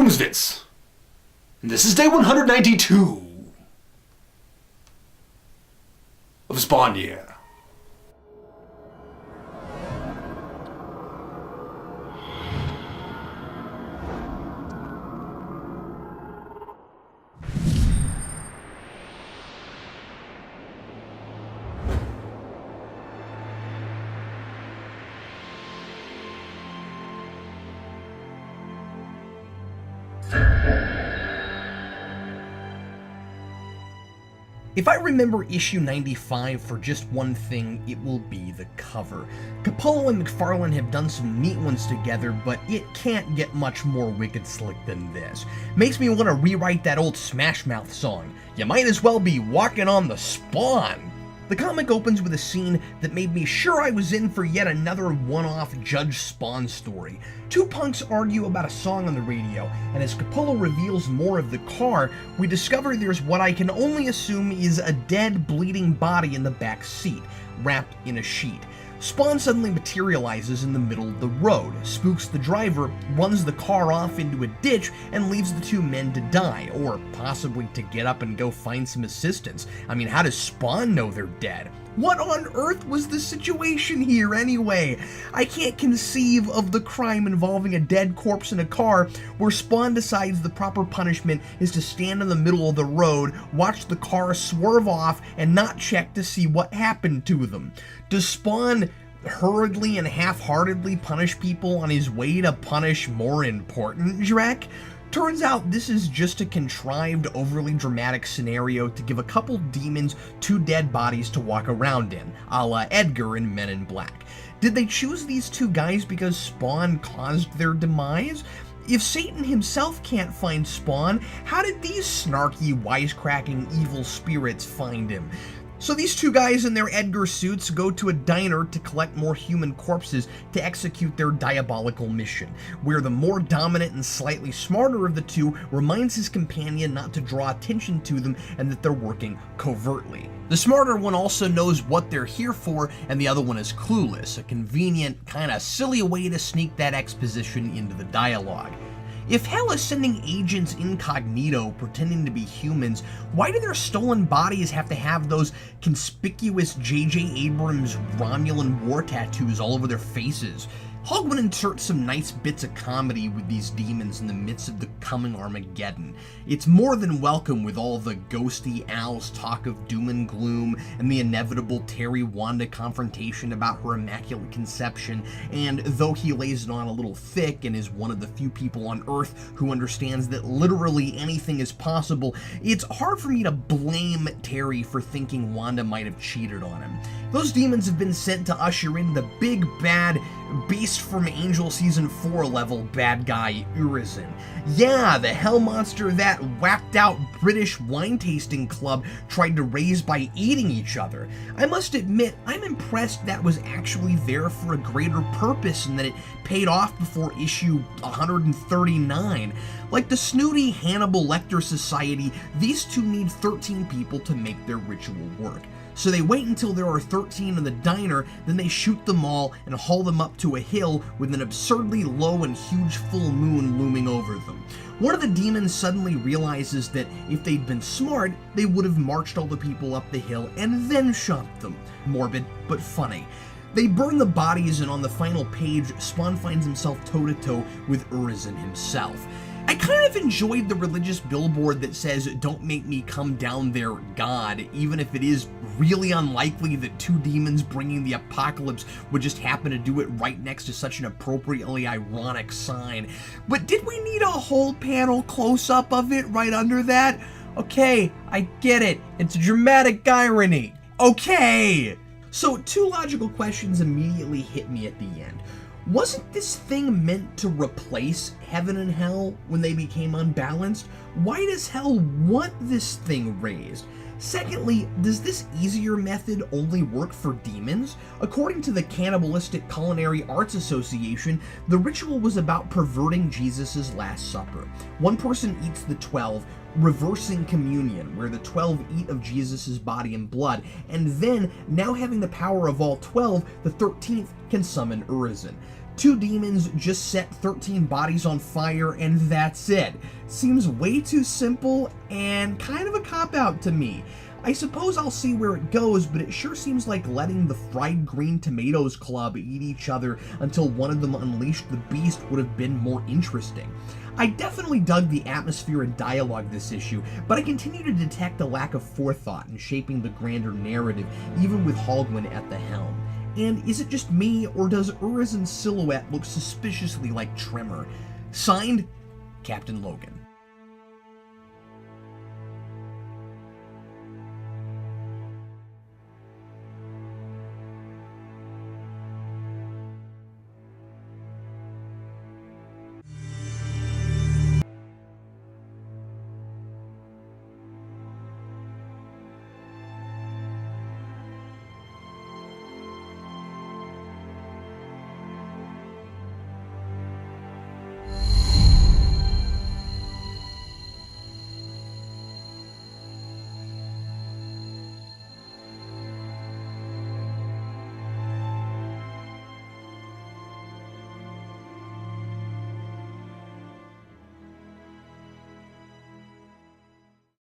Doomsvince, and this is day 192 of Spawn Year. If I remember issue 95 for just one thing, it will be the cover. Capullo and McFarlane have done some neat ones together, but it can't get much more wicked slick than this. Makes me want to rewrite that old Smash Mouth song, "You might as well be walking on the spawn." The comic opens with a scene that made me sure I was in for yet another one-off Judge Spawn story. Two punks argue about a song on the radio, and as Capullo reveals more of the car, we discover there's what I can only assume is a dead, bleeding body in the back seat, wrapped in a sheet. Spawn suddenly materializes in the middle of the road, spooks the driver, runs the car off into a ditch, and leaves the two men to die, or possibly to get up and go find some assistance. I mean, how does Spawn know they're dead? What on earth was the situation here anyway? I can't conceive of the crime involving a dead corpse in a car where Spawn decides the proper punishment is to stand in the middle of the road, watch the car swerve off, and not check to see what happened to them. Does Spawn hurriedly and half-heartedly punish people on his way to punish more important Shrek? Turns out this is just a contrived, overly dramatic scenario to give a couple demons two dead bodies to walk around in, a la Edgar in Men in Black. Did they choose these two guys because Spawn caused their demise? If Satan himself can't find Spawn, how did these snarky, wisecracking evil spirits find him? So these two guys in their Edgar suits go to a diner to collect more human corpses to execute their diabolical mission, where the more dominant and slightly smarter of the two reminds his companion not to draw attention to them and that they're working covertly. The smarter one also knows what they're here for, and the other one is clueless, a convenient, kinda silly way to sneak that exposition into the dialogue. If hell is sending agents incognito pretending to be humans, why do their stolen bodies have to have those conspicuous J.J. Abrams Romulan war tattoos all over their faces? Hogman inserts some nice bits of comedy with these demons in the midst of the coming Armageddon. It's more than welcome with all the ghosty Al's talk of doom and gloom and the inevitable Terry-Wanda confrontation about her immaculate conception, and though he lays it on a little thick and is one of the few people on Earth who understands that literally anything is possible, it's hard for me to blame Terry for thinking Wanda might have cheated on him. Those demons have been sent to usher in the big bad Beast from Angel Season 4 level bad guy, Urizen. Yeah, the hell monster that whacked out British wine tasting club tried to raise by eating each other. I must admit, I'm impressed that was actually there for a greater purpose and that it paid off before issue 139. Like the snooty Hannibal Lecter Society, these two need 13 people to make their ritual work. So they wait until there are 13 in the diner, then they shoot them all and haul them up to a hill with an absurdly low and huge full moon looming over them. One of the demons suddenly realizes that if they'd been smart, they would have marched all the people up the hill and then shot them. Morbid, but funny. They burn the bodies, and on the final page, Spawn finds himself toe-to-toe with Urizen himself. I kind of enjoyed the religious billboard that says, "Don't make me come down there, God," even if it is really unlikely that two demons bringing the apocalypse would just happen to do it right next to such an appropriately ironic sign. But did we need a whole panel close-up of it right under that? Okay, I get it. It's dramatic irony. Okay! So two logical questions immediately hit me at the end. Wasn't this thing meant to replace heaven and hell when they became unbalanced? Why does hell want this thing raised? Secondly, does this easier method only work for demons? According to the Cannibalistic Culinary Arts Association, the ritual was about perverting Jesus' Last Supper. One person eats the 12, reversing communion, where the 12 eat of Jesus' body and blood, and then, now having the power of all 12, the 13th can summon Urizen. 2 demons just set 13 bodies on fire and that's it. Seems way too simple and kind of a cop-out to me. I suppose I'll see where it goes, but it sure seems like letting the Fried Green Tomatoes Club eat each other until one of them unleashed the beast would have been more interesting. I definitely dug the atmosphere and dialogue this issue, but I continue to detect a lack of forethought in shaping the grander narrative, even with Holguin at the helm. And is it just me, or does Urizen's silhouette look suspiciously like Tremor? Signed, Captain Logan.